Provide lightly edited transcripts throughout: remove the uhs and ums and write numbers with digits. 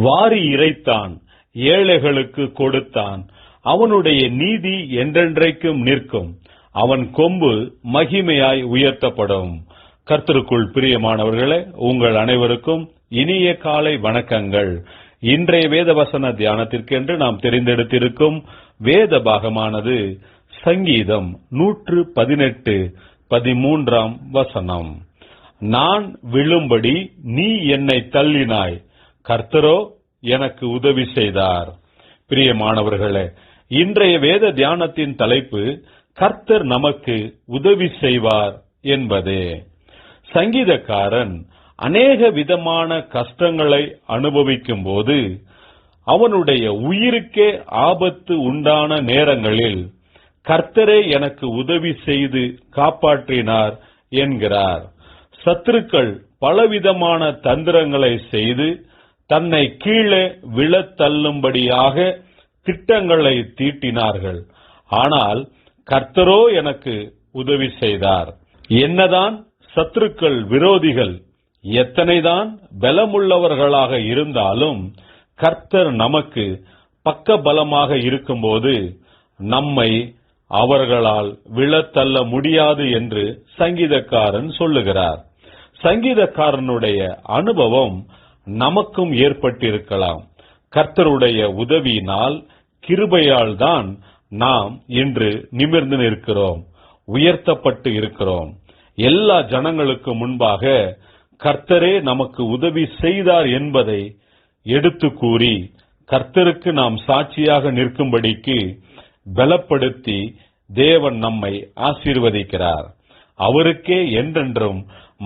வாரி இறைத்தான், ஏழைகளுக்கு கொடுத்தான். அவனுடைய நீதி என்றென்றைக்கும் நிற்கும். அவன் கொம்பு மகிமையாய் உயர்த்தப்படும். கர்த்தருக்குள் பிரியமானவர்களே, உங்கள் அனைவருக்கும் இனிய காலை வணக்கங்கள். இன்றைய வேத வசன தியானத்திற்கென்று நாம் தெரிந்தெடுத்திருக்கும் வேத பாகமானது சங்கீதம் 118 13 வசனம். நான் விழும்படி நீ என்னை தள்ளினாய், கர்த்தரோ எனக்கு உதவி செய்தார். பிரியமானவர்களே, இன்றைய வேத தியானத்தின் தலைப்பு கர்த்தர் நமக்கு உதவி செய்வார் என்பதே. சங்கீதக்காரன் அநேக விதமான கஷ்டங்களை அனுபவிக்கும் போது, அவனுடைய உயிருக்கே ஆபத்து உண்டான நேரங்களில் கர்த்தரே எனக்கு உதவி செய்து காப்பாற்றினார் என்கிறார். சத்துருக்கள் பலவிதமான தந்திரங்களை செய்து தன்னை கீழே விழத் தள்ளும்படியாக திட்டங்களை தீட்டினார்கள். ஆனால் கர்த்தரோ எனக்கு உதவி செய்தார். என்னதான் சத்துருக்கள் விரோதிகள் எத்தனைதான் பலமுள்ளவர்களாக இருந்தாலும் கர்த்தர் நமக்கு பக்க பலமாக இருக்கும்போது நம்மை அவர்களால் விழத்தள்ள முடியாது என்று சங்கீதக்காரன் சொல்லுகிறார். சங்கீதக்காரனுடைய அனுபவம் நமக்கும் ஏற்பட்டிருக்கலாம். கர்த்தருடைய உதவியினால், கிருபையால் தான் நாம் இன்று நிமிர்ந்து நிற்கிறோம், உயர்த்தப்பட்டு இருக்கிறோம். எல்லா ஜனங்களுக்கு முன்பாக கர்த்தரே நமக்கு உதவி செய்தார் என்பதை எடுத்து கூறி கர்த்தருக்கு நாம் சாட்சியாக நிற்கும்படிக்கு பலப்படுத்தி தேவன் நம்மை ஆசீர்வதிக்கிறார். அவருக்கே என்றென்றும்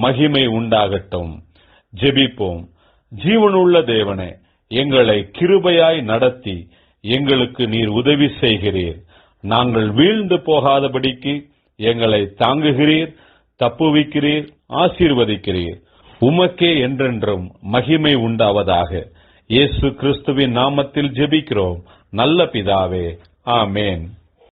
மகிமை உண்டாகட்டும். ஜெபிப்போம். ஜீவனுள்ள தேவனே, எங்களை கிருபையாய் நடத்தி எங்களுக்கு நீர் உதவி செய்கிறீர். நாங்கள் வீழ்ந்து போகாதபடிக்கு எங்களை தாங்குகிறீர், தப்புவிக்கிறீர், ஆசீர்வதிக்கிறீர். உமக்கே என்றென்றும் மகிமை உண்டாவதாக. இயேசு கிறிஸ்துவின் நாமத்தில் ஜெபிக்கிறோம் நல்ல பிதாவே, ஆமேன்.